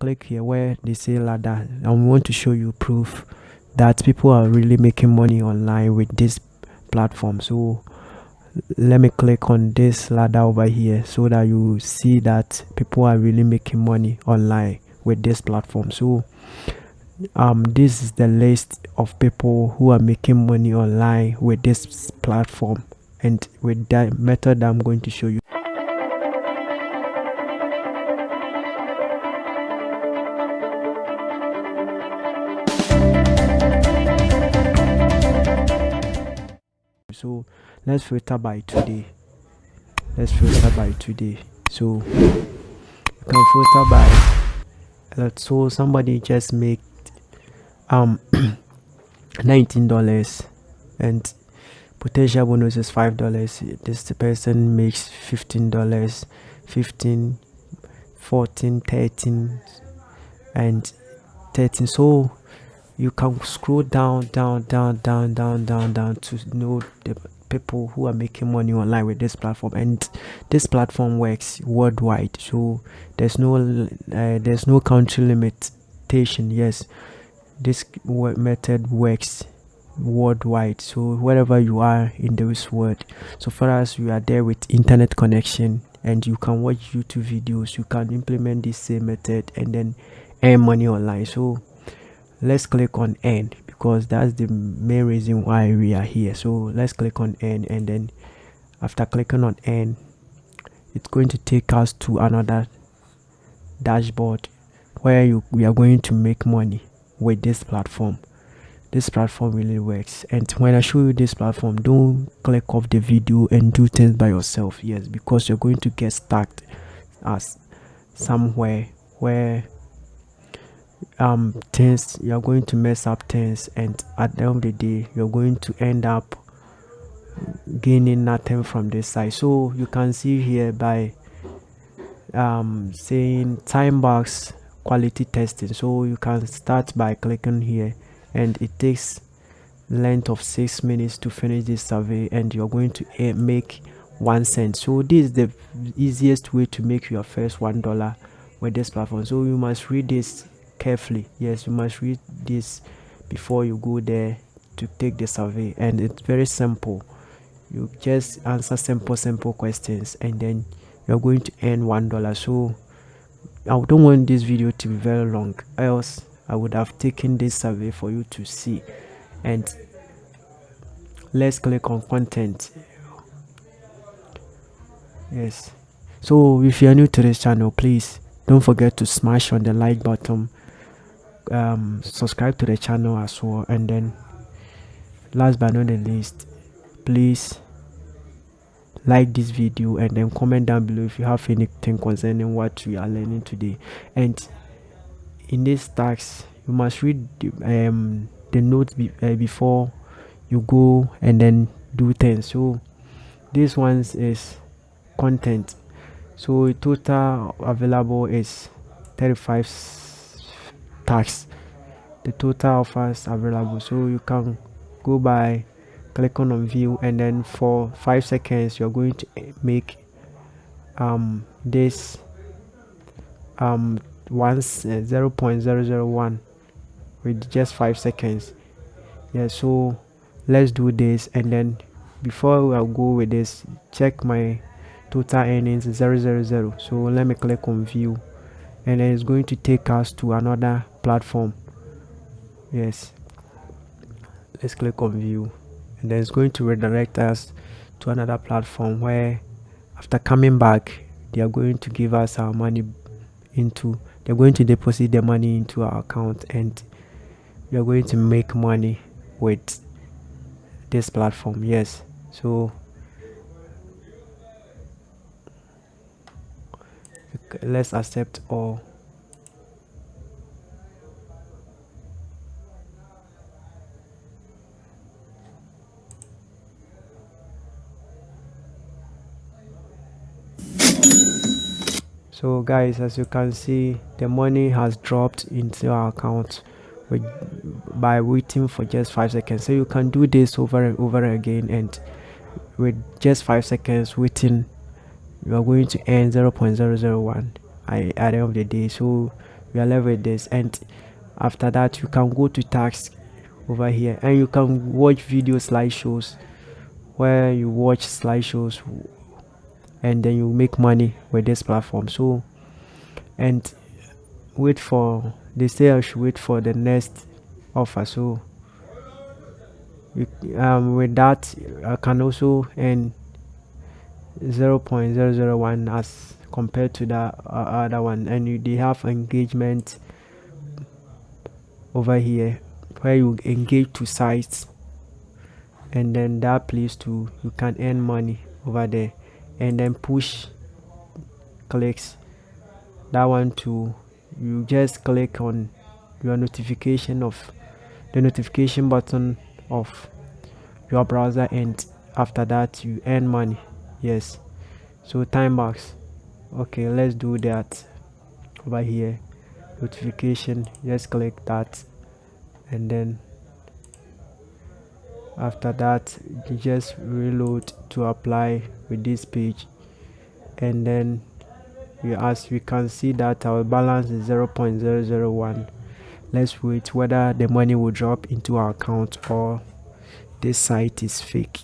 click here where they say ladder, and we want to show you proof that people are really making money online with this platform. So let me click on this ladder over here so that you see that people are really making money online with this platform. So this is the list of people who are making money online with this platform, and with that method I'm going to show you. So let's filter by today. So you can filter by so somebody just make $19 and potential bonus is $5. This person makes $15, 15, 14, 13 and 13. So you can scroll down to know the people who are making money online with this platform. And this platform works worldwide, so there's no country limitation. Yes, this method works worldwide, so wherever you are in this world, so far as you are there with internet connection and you can watch YouTube videos, you can implement this same method and then earn money online. So let's click on earn, because that's the main reason why we are here. So let's click on earn, and then after clicking on earn, it's going to take us to another dashboard where we are going to make money with this platform. This platform really works, and when I show you this platform, don't click off the video and do things by yourself. Yes, because you're going to get stuck as somewhere where things, you're going to mess up things, and at the end of the day you're going to end up gaining nothing from this side. So you can see here by saying time box quality testing, so you can start by clicking here, and it takes length of 6 minutes to finish this survey, and you're going to make 1 cent. So this is the easiest way to make your first $1 with this platform. So you must read this carefully. Yes, you must read this before you go there to take the survey, and it's very simple. You just answer simple questions, and then you're going to earn $1. So I don't want this video to be very long, else I would have taken this survey for you to see. And let's click on content. Yes, so if you're new to this channel, please don't forget to smash on the like button, subscribe to the channel as well, and then last but not the least, please like this video and then comment down below if you have anything concerning what we are learning today. And in this task, you must read the notes before you go and then do things. So this one is content. So total available is 35 tasks. The total offers available, so you can go by clicking on view, and then for 5 seconds you're going to make this 0.001 with just 5 seconds. Yeah, so let's do this, and then before I go with this, check my total earnings 000. So let me click on view, and then it's going to take us to another platform. Yes, let's click on view, and then it's going to redirect us to another platform where after coming back they are going to give us our money they're going to deposit the money into our account, and we are going to make money with this platform. Yes, so let's accept all. So guys, as you can see, the money has dropped into our account by waiting for just 5 seconds. So you can do this over and over again, and with just 5 seconds waiting, you are going to earn 0.001 at the end of the day. So we are left with this. And after that, you can go to tax over here, and you can watch video slideshows, where you watch slideshows and then you make money with this platform. So, and wait for, they say I should wait for the next offer. So with that, I can also earn 0.001 as compared to the other one. And they have engagement over here, where you engage to sites, and then that place too, you can earn money over there. And then push clicks, that one too, you just click on your notification of the notification button of your browser, and after that you earn money. Yes. So Timebox, okay, let's do that over here. Notification, just click that, and then after that you just reload to apply with this page. And then as we can see that our balance is 0.001. Let's wait whether the money will drop into our account or this site is fake.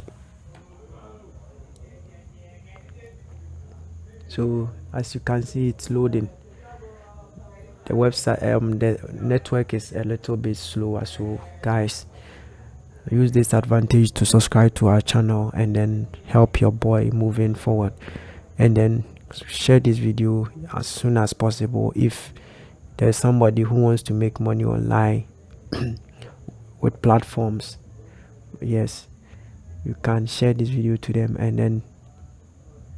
So as you can see, it's loading. The website, the network is a little bit slower. So guys, use this advantage to subscribe to our channel and then help your boy moving forward. And then share this video as soon as possible. If there's somebody who wants to make money online with platforms, yes, you can share this video to them, and then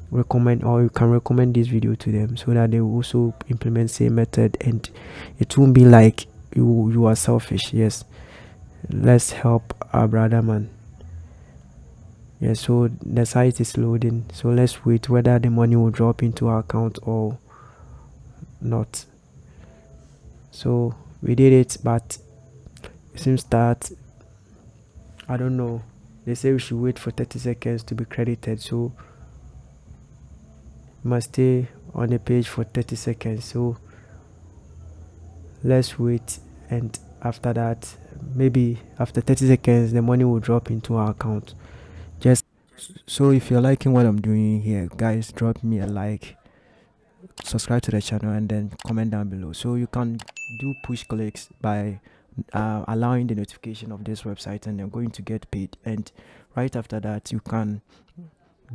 recommend, or you can recommend this video to them, so that they will also implement same method, and it won't be like you are selfish. Yes, let's help our brother, man. Yeah, so the site is loading, so let's wait whether the money will drop into our account or not. So we did it, but it seems that, I don't know, they say we should wait for 30 seconds to be credited, so we must stay on the page for 30 seconds. So let's wait, and after that, maybe after 30 seconds the money will drop into our account. Just so if you're liking what I'm doing here, guys, drop me a like, subscribe to the channel, and then comment down below. So you can do push clicks by allowing the notification of this website, and you're going to get paid. And right after that, you can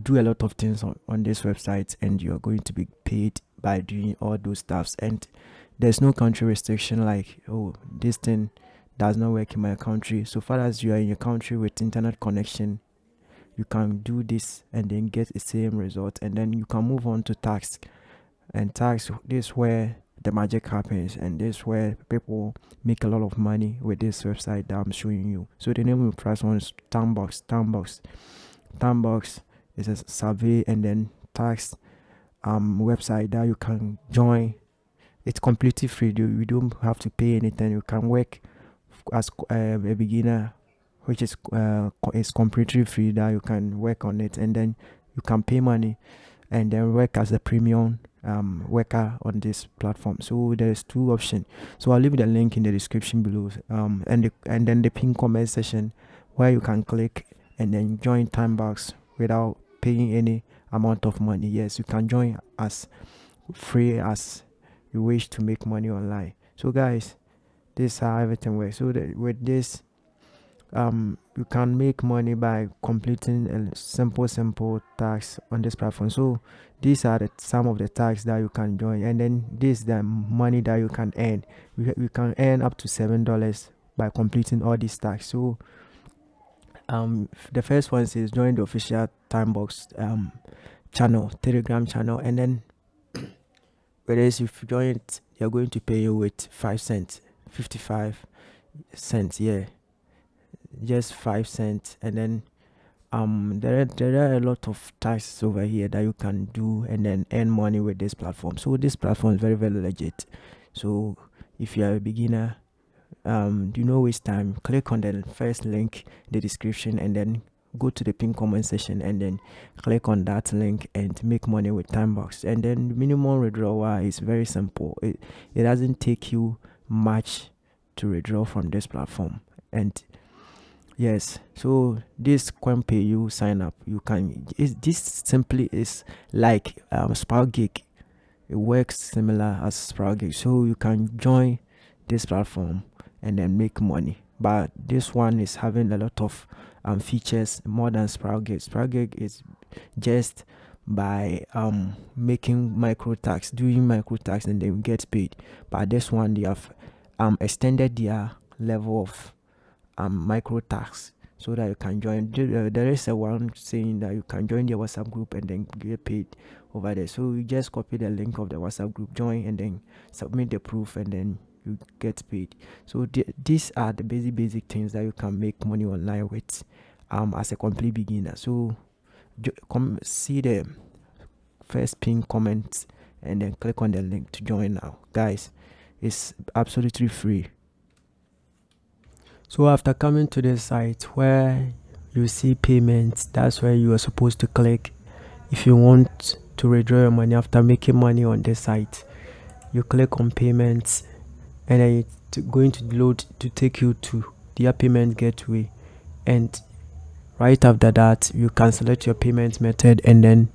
do a lot of things on this website, and you're going to be paid by doing all those stuffs. And there's no country restriction, like, oh, this thing does not work in my country. So far as you are in your country with internet connection, you can do this and then get the same result. And then you can move on to tax. And tax, this is where the magic happens, and this is where people make a lot of money with this website that I'm showing you. So the name of the first one is Timebox. Timebox is a survey and then tax website that you can join. It's completely free. You don't have to pay anything. You can work as a beginner, which is completely free, that you can work on it, and then you can pay money and then work as a premium worker on this platform. So there's two options. So I'll leave the link in the description below, and then the pin comment section, where you can click and then join Timebox without paying any amount of money. Yes, you can join as free as you wish to make money online. So guys, this is how everything works. So with this, you can make money by completing a simple tasks on this platform. So these are some of the tasks that you can join, and then this is the money that you can earn. You can earn up to $7 by completing all these tasks. So the first one says join the official Timebox channel, Telegram channel, and then whereas if you join it, they're going to pay you with 5 cents, 55 cents. Yeah, just 5 cents. And then there are a lot of tasks over here that you can do and then earn money with this platform. So this platform is very, very legit. So if you are a beginner, do not waste time, click on the first link in the description, and then go to the pin comment section and then click on that link and make money with Timebox. And then minimum withdrawal is very simple. It doesn't take you much to withdraw from this platform. And yes, so this CoinPay, you sign up, you can, this simply is like SparkGig. It works similar as SparkGig, so you can join this platform and then make money. But this one is having a lot of features more than SparkGig. SparkGig is just by making micro tax, doing micro tax, and then get paid. But this one, they have extended their level of micro tax so that you can join. There is a one saying that you can join the WhatsApp group and then get paid over there. So you just copy the link of the WhatsApp group, join, and then submit the proof, and then you get paid. So these are the basic things that you can make money online with as a complete beginner. So come see the first pin comment and then click on the link to join now, guys. It's absolutely free. So after coming to the site where you see payments, that's where you are supposed to click if you want to withdraw your money. After making money on this site, you click on payments, and then it's going to load to take you to their payment gateway. And right after that, you can select your payment method and then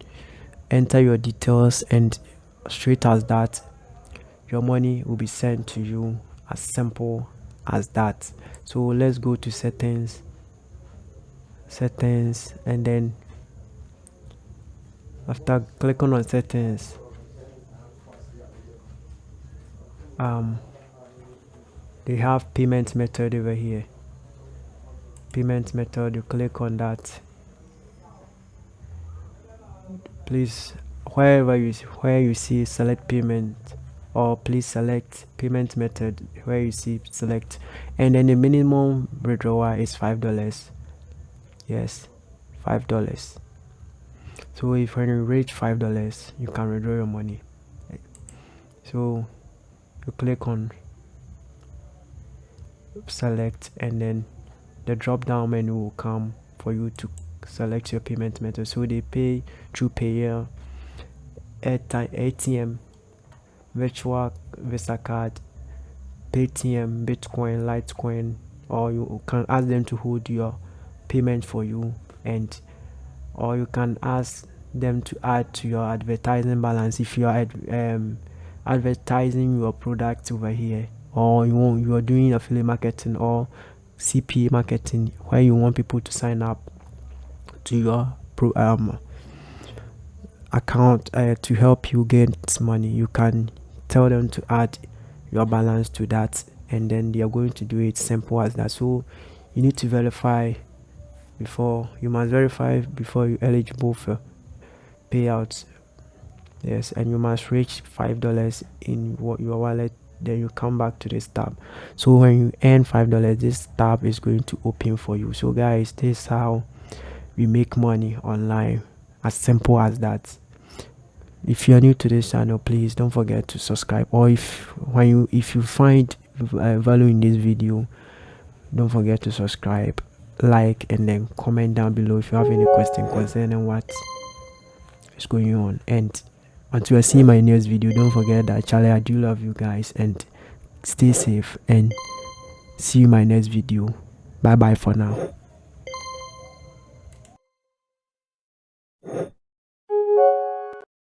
enter your details, and straight as that, your money will be sent to you. As simple as that. So let's go to settings, and then after clicking on settings, they have payment method over here. Payment method, you click on that. Please, where you see select payment, or please select payment method where you see select, and then the minimum withdrawal is $5. Yes, $5. So if when you reach $5, you can withdraw your money. So you click on select, and then the drop down menu will come for you to select your payment method. So they pay through Payeer, ATM, virtual Visa card, Paytm, Bitcoin, Litecoin, or you can ask them to hold your payment for you, or you can ask them to add to your advertising balance if you are advertising your product over here, or you are doing affiliate marketing or CPA marketing where you want people to sign up to your account to help you get money. You can tell them to add your balance to that, and then they are going to do it. Simple as that. So you need to verify before you're eligible for payouts. Yes, and you must reach $5 in your wallet. Then you come back to this tab. So when you earn $5, this tab is going to open for you. So guys, this is how we make money online, as simple as that. If you are new to this channel, please don't forget to subscribe, or if you find value in this video, don't forget to subscribe, like, and then comment down below if you have any question concerning what is going on. And until I see my next video, don't forget that Charlie, I do love you guys, and stay safe, and see you in my next video. Bye bye for now.